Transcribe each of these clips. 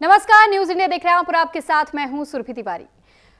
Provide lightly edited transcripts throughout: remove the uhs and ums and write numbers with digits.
नमस्कार, news India देख रहे हैं आप और आपके साथ मैं हूं सुरभि तिवारी।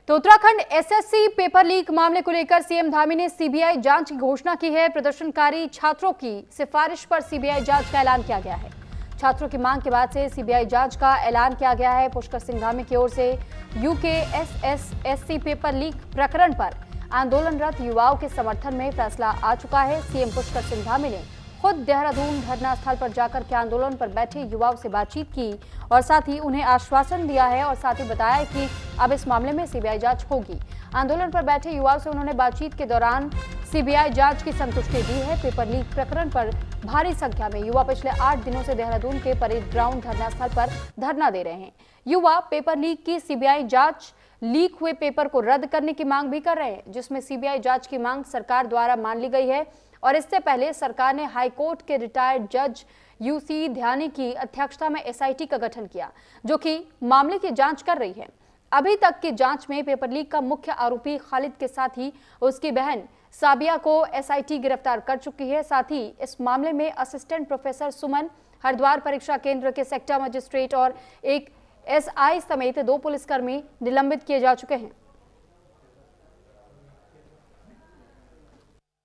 तो उत्तराखंड एसएससी पेपर लीक मामले को लेकर सीएम धामी ने सीबीआई जांच की घोषणा की है। प्रदर्शनकारी छात्रों की सिफारिश पर सीबीआई जांच का ऐलान किया गया है। छात्रों की मांग के बाद से सीबीआई जांच का ऐलान किया गया है। पुष्कर सिंह धामी की ओर से यूकेएसएससी पेपर लीक प्रकरण पर आंदोलनरत युवाओं के समर्थन में फैसला आ चुका है। सीएम पुष्कर सिंह धामी ने खुद देहरादून धरना स्थल पर जाकर के आंदोलन पर बैठे युवाओं से बातचीत की और साथ ही उन्हें आश्वासन दिया है और साथ ही बताया कि अब इस मामले में सीबीआई जांच होगी। आंदोलन पर बैठे युवाओं से उन्होंने बातचीत के दौरान सीबीआई जांच की संतुष्टि दी है। पेपर लीक प्रकरण पर भारी संख्या में युवा पिछले 8 दिनों से देहरादून के परेड ग्राउंड धरना स्थल पर धरना दे रहे हैं। युवा पेपर लीक की सीबीआई जांच, लीक हुए पेपर को रद्द करने की मांग भी कर रहे हैं, जिसमें सीबीआई जांच की मांग सरकार द्वारा मान ली गई है। और इससे पहले सरकार ने हाईकोर्ट के रिटायर्ड जज यूसी ध्यानी की अध्यक्षता में एसआईटी का गठन किया, जो कि मामले की जांच कर रही है। अभी तक की जांच में पेपर लीक का मुख्य आरोपी खालिद के साथ ही उसकी बहन साबिया को एसआईटी गिरफ्तार कर चुकी है। साथ ही इस मामले में असिस्टेंट प्रोफेसर सुमन, हरिद्वार परीक्षा केंद्र के सेक्टर मजिस्ट्रेट और एक एसआई समेत 2 पुलिसकर्मी निलंबित किए जा चुके हैं।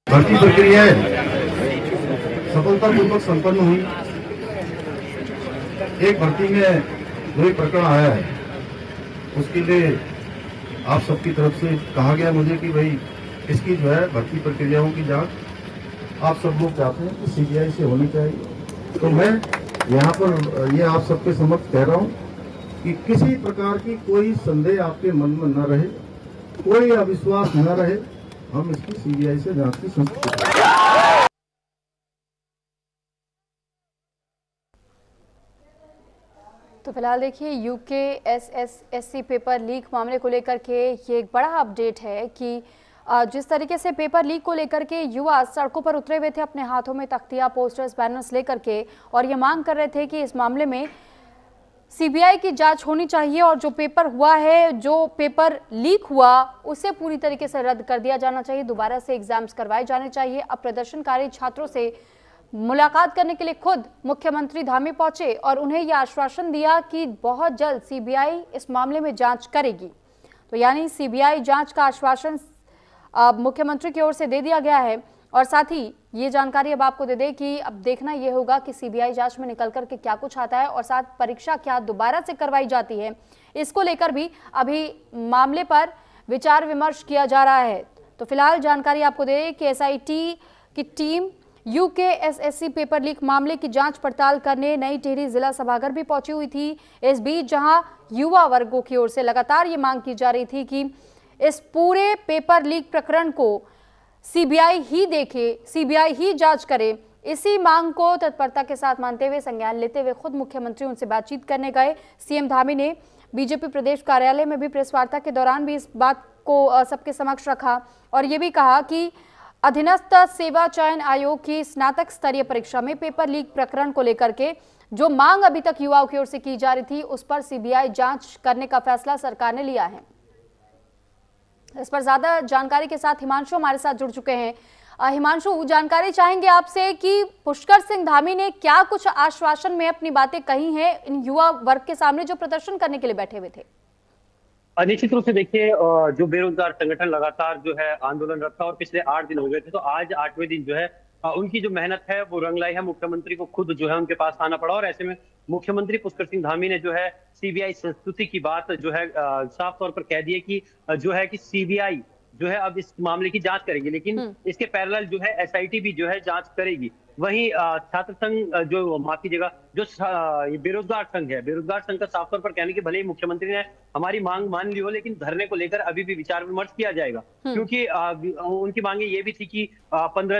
भर्ती प्रक्रिया सफलतापूर्वक संपन्न हुई। एक भर्ती में जो एक प्रकरण आया है उसके लिए आप सबकी तरफ से कहा गया मुझे कि भाई इसकी जो है भर्ती प्रक्रियाओं की जांच आप सब लोग चाहते हैं कि सीबीआई से होनी चाहिए। तो मैं यहाँ पर ये आप सबके समक्ष कह रहा हूँ कि किसी प्रकार की कोई संदेह आपके मन में न रहे, कोई अविश्वास न रहे, हम इसकी सीबीआई से जांच की संस्तुति करें। तो फिलहाल देखिए, यूकेएसएससी पेपर लीक मामले को लेकर के ये एक बड़ा अपडेट है कि जिस तरीके से पेपर लीक को लेकर के युवा सड़कों पर उतरे हुए थे अपने हाथों में तख्तियां, पोस्टर्स, बैनर्स लेकर के, और ये मांग कर रहे थे कि इस मामले में सीबीआई की जांच होनी चाहिए और जो पेपर हुआ है, जो पेपर लीक हुआ, उसे पूरी तरीके से रद्द कर दिया जाना चाहिए। दोबारा से एग्जाम्स करवाए जाने चाहिए। अब प्रदर्शनकारी छात्रों से मुलाकात करने के लिए खुद मुख्यमंत्री धामी पहुंचे और उन्हें यह आश्वासन दिया कि बहुत जल्द सीबीआई इस मामले में जांच करेगी। तो यानी सीबीआई जांच का आश्वासन मुख्यमंत्री की ओर से दे दिया गया है। और साथ ही ये जानकारी अब आपको दे दें कि अब देखना ये होगा कि सीबीआई जांच में निकल कर के क्या कुछ आता है और साथ परीक्षा क्या दोबारा से करवाई जाती है, इसको लेकर भी अभी मामले पर विचार विमर्श किया जा रहा है। तो फिलहाल जानकारी आपको दे दें कि एसआईटी की टीम यूकेएसएससी पेपर लीक मामले की जांच पड़ताल करने नई टिहरी जिला सभागार भी पहुंची हुई थी। इस बीच जहां युवा वर्गों की ओर से लगातार ये मांग की जा रही थी कि इस पूरे पेपर लीक प्रकरण को सीबीआई ही देखे, सीबीआई ही जांच करे, इसी मांग को तत्परता के साथ मानते हुए, संज्ञान लेते हुए खुद मुख्यमंत्री उनसे बातचीत करने गए। सीएम धामी ने बीजेपी प्रदेश कार्यालय में भी प्रेस वार्ता के दौरान भी इस बात को सबके समक्ष रखा और ये भी कहा कि अधीनस्थ सेवा चयन आयोग की स्नातक स्तरीय परीक्षा में पेपर लीक प्रकरण को लेकर के जो मांग अभी तक युवाओं की ओर से की जा रही थी, उस पर सीबीआई जांच करने का फैसला सरकार ने लिया है। इस पर ज्यादा जानकारी के साथ हिमांशु हमारे साथ जुड़ चुके हैं। हिमांशु, जानकारी चाहेंगे आपसे कि पुष्कर सिंह धामी ने क्या कुछ आश्वासन में अपनी बातें कही हैं इन युवा वर्ग के सामने जो प्रदर्शन करने के लिए बैठे हुए थे। निश्चित रूप से देखिए, जो बेरोजगार संगठन लगातार जो है आंदोलनरत था और पिछले 8 दिन हो गए थे, तो आज 8वें दिन जो है उनकी जो मेहनत है वो रंग लाई है। मुख्यमंत्री को खुद जो है उनके पास आना पड़ा और ऐसे में मुख्यमंत्री पुष्कर सिंह धामी ने जो है सीबीआई संस्तुति की बात जो है साफ तौर पर कह दी है कि जो है कि सीबीआई जो है अब इस मामले की जांच करेगी, लेकिन इसके पैरेलल जो है एसआईटी भी जो है जांच करेगी। वहीं छात्र संघ जो माफ कीजिएगा जो बेरोजगार संघ है, बेरोजगार संघ का साफ तौर पर कहने की भले ही मुख्यमंत्री ने हमारी मांग मान ली हो, लेकिन धरने को लेकर अभी भी विचार विमर्श किया जाएगा, क्योंकि उनकी मांगे ये भी थी कि 15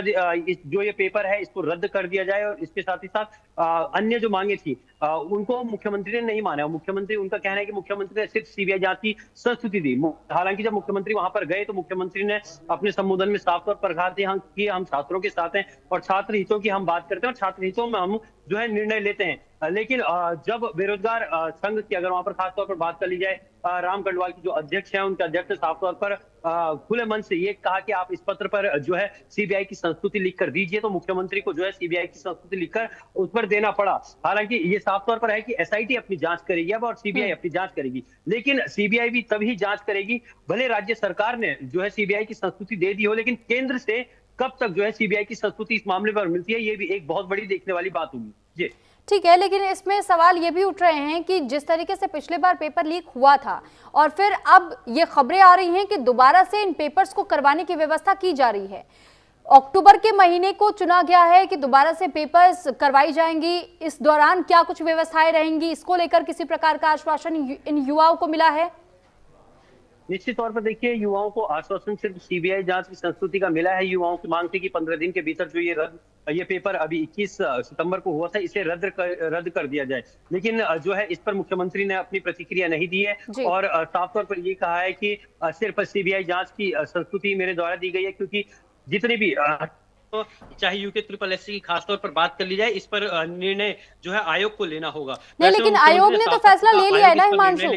जो ये पेपर है इसको रद्द कर दिया जाए और इसके साथ ही साथ अन्य जो मांगे थी उनको मुख्यमंत्री ने नहीं माना। मुख्यमंत्री, उनका कहना है कि मुख्यमंत्री ने सिर्फ सीबीआई जांच की संस्तुति दी। हालांकि जब मुख्यमंत्री वहां पर गए तो मुख्यमंत्री ने अपने संबोधन में साफ तौर पर कहा कि हम छात्रों के साथ हैं और छात्र हितों की हम बात करते हैं और छात्र हितों में हम जो है निर्णय लेते हैं। लेकिन जब बेरोजगार संघ की अगर वहां पर खासतौर पर बात कर ली जाए, राम कंडवाल की जो अध्यक्ष हैं, उनके अध्यक्ष ने साफ तौर पर खुले मन से ये कहा कि आप इस पत्र पर जो है सीबीआई की संस्तुति लिखकर दीजिए, तो मुख्यमंत्री को जो है सीबीआई की संस्तुति लिखकर उस पर देना पड़ा। हालांकि ये साफ तौर पर है कि एसआईटी अपनी जांच करेगी अब और सीबीआई अपनी जांच करेगी, लेकिन सीबीआई भी तभी जांच करेगी भले राज्य सरकार ने जो है सीबीआई की संस्तुति दे दी हो, लेकिन केंद्र से कब तक जो है सीबीआई की संस्तुति इस मामले पर मिलती है, ये भी एक बहुत बड़ी देखने वाली बात होगी। जी ठीक है, लेकिन इसमें सवाल ये भी उठ रहे हैं कि जिस तरीके से पिछले बार पेपर लीक हुआ था और फिर अब ये खबरें आ रही हैं कि दोबारा से इन पेपर्स को करवाने की व्यवस्था की जा रही है। अक्टूबर के महीने को चुना गया है कि दोबारा से पेपर्स करवाई जाएंगी। इस दौरान क्या कुछ व्यवस्थाएं रहेंगी, इसको लेकर किसी प्रकार का आश्वासन इन युवाओं को मिला है? निश्चित तौर पर देखिए, युवाओं को आश्वासन सिर्फ सीबीआई जांच की संस्तुति का मिला है। युवाओं की मांग थी कि 15 दिन के भीतर जो ये पेपर अभी 21 सितंबर को हुआ था, इसे रद्द कर दिया जाए, लेकिन जो है इस पर मुख्यमंत्री ने अपनी प्रतिक्रिया नहीं दी है और साफ तौर पर ये कहा है कि सिर्फ सीबीआई जांच की संस्तुति मेरे द्वारा दी गई है, क्योंकि जितने भी तो चाहे यूके SSSC की खासतौर पर बात कर ली जाए, इस पर निर्णय जो है आयोग को लेना होगा। नहीं, लेकिन आयोग ने तो फैसला ले लिया है ना हिमांशु,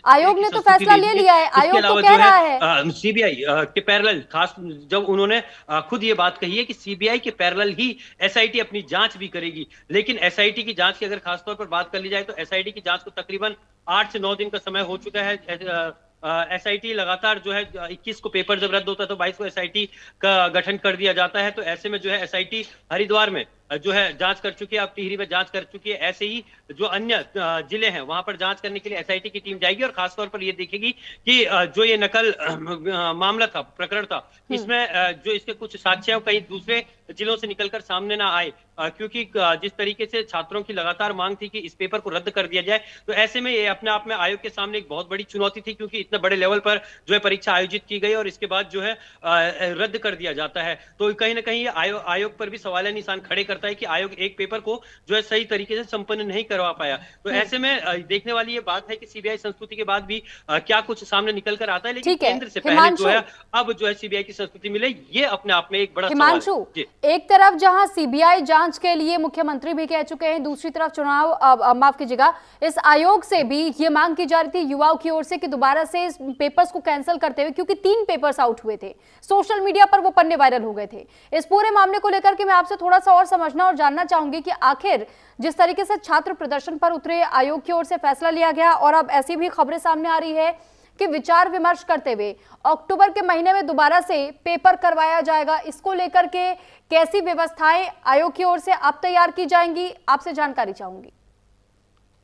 आयोग ने तो फैसला ले लिया है। आयोग तो कह रहा है सीबीआई के पैरेलल, खास जब उन्होंने खुद ये बात कही है कि सीबीआई के पैरेलल ही एसआईटी अपनी जांच भी करेगी, लेकिन एसआईटी की जांच की अगर खासतौर पर बात कर ली जाए तो एसआईटी की जांच को तकरीबन 8 से 9 दिन का समय हो चुका है। एसआईटी लगातार जो है 21 को पेपर जब रद्द होता है तो 22 को एसआईटी का गठन कर दिया जाता है। तो ऐसे में जो है एसआईटी हरिद्वार में जो है जांच कर चुकी है, अब टिहरी में जांच कर चुकी है। ऐसे ही जो अन्य जिले हैं वहां पर जांच करने के लिए एसआईटी की टीम जाएगी और खासतौर पर ये देखेगी कि जो ये नकल मामला था, प्रकरण था, इसमें जो इसके कुछ साक्ष्य हैं कहीं दूसरे जिलों से निकलकर सामने ना आए, क्योंकि जिस तरीके से छात्रों की लगातार मांग थी कि इस पेपर को रद्द कर दिया जाए, तो ऐसे में ये अपने आप में आयोग के सामने एक बहुत बड़ी चुनौती थी, क्योंकि इतने बड़े लेवल पर जो है परीक्षा आयोजित की गई और इसके बाद जो है रद्द कर दिया जाता है। तो कहीं ना कहीं आयोग पर भी सवाल निशान खड़े करता है कि आयोग एक पेपर को जो है सही तरीके से संपन्न नहीं करवा पाया। तो ऐसे में देखने वाली ये बात है कि सीबीआई संस्तुति के बाद भी क्या कुछ सामने निकल कर आता है, लेकिन केंद्र से पहले जो है अब जो है सीबीआई की संस्तुति मिले, ये अपने आप में एक बड़ा सवाल है। एक तरफ जहां सीबीआई जांच के लिए मुख्यमंत्री भी कह चुके हैं, दूसरी तरफ माफ कीजिएगा, इस आयोग से भी ये मांग की जा रही थी युवाओं की ओर से कि दोबारा से इस पेपर्स को कैंसिल करते हुए, क्योंकि 3 पेपर्स आउट हुए थे, सोशल मीडिया पर वो पन्ने वायरल हो गए थे। इस पूरे मामले को लेकर के मैं आपसे थोड़ा सा और समझना और जानना चाहूंगी कि आखिर जिस तरीके से छात्र प्रदर्शन पर उतरे, आयोग की ओर से फैसला लिया गया और अब ऐसी भी खबरें सामने आ रही है कि विचार विमर्श करते हुए अक्टूबर के महीने में दोबारा से पेपर करवाया जाएगा, इसको लेकर के कैसी व्यवस्थाएं आयोग की ओर से अब तैयार की जाएंगी, आपसे जानकारी चाहूंगी।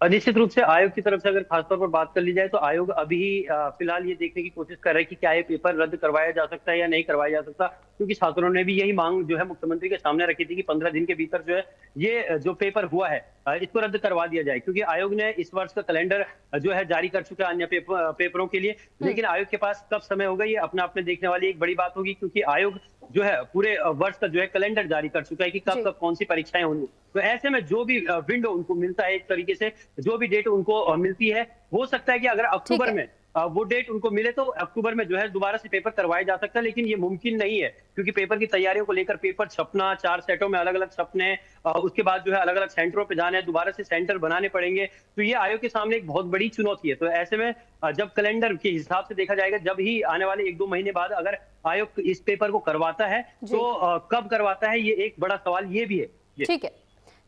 निश्चित रूप से आयोग की तरफ से अगर खासतौर पर बात कर ली जाए तो आयोग अभी फिलहाल ये देखने की कोशिश कर रहा है कि क्या ये पेपर रद्द करवाया जा सकता है या नहीं करवाया जा सकता, क्योंकि छात्रों ने भी यही मांग जो है मुख्यमंत्री के सामने रखी थी कि 15 दिन के भीतर जो है ये जो पेपर हुआ है इसको रद्द करवा दिया जाए, क्योंकि आयोग ने इस वर्ष का कैलेंडर जो है जारी कर चुका है अन्य पेपरों के लिए, लेकिन आयोग के पास कब समय होगा ये अपने आप में देखने वाली एक बड़ी बात होगी, क्योंकि आयोग जो है पूरे वर्ष का जो है कैलेंडर जारी कर चुका है कि कब कब कौन सी परीक्षाएं होंगी। तो ऐसे में जो भी विंडो उनको मिलता है, एक तरीके से जो भी डेट उनको मिलती है, हो सकता है कि अगर अक्टूबर में वो डेट उनको मिले तो अक्टूबर में जो है दोबारा से पेपर करवाया जा सकता है, लेकिन ये मुमकिन नहीं है, क्योंकि पेपर की तैयारियों को लेकर पेपर छपना, 4 सेटों में अलग अलग छपने, उसके बाद जो है अलग अलग सेंटरों पे जाना है, दोबारा से सेंटर बनाने पड़ेंगे, तो ये आयोग के सामने एक बहुत बड़ी चुनौती है। तो ऐसे में जब कैलेंडर के हिसाब से देखा जाएगा, जब ही आने वाले 1-2 महीने बाद अगर आयोग इस पेपर को करवाता है तो कब करवाता है, ये एक बड़ा सवाल ये भी है।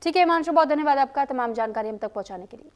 ठीक है हिमांशु, बहुत धन्यवाद आपका तमाम जानकारी हम तक पहुंचाने के लिए।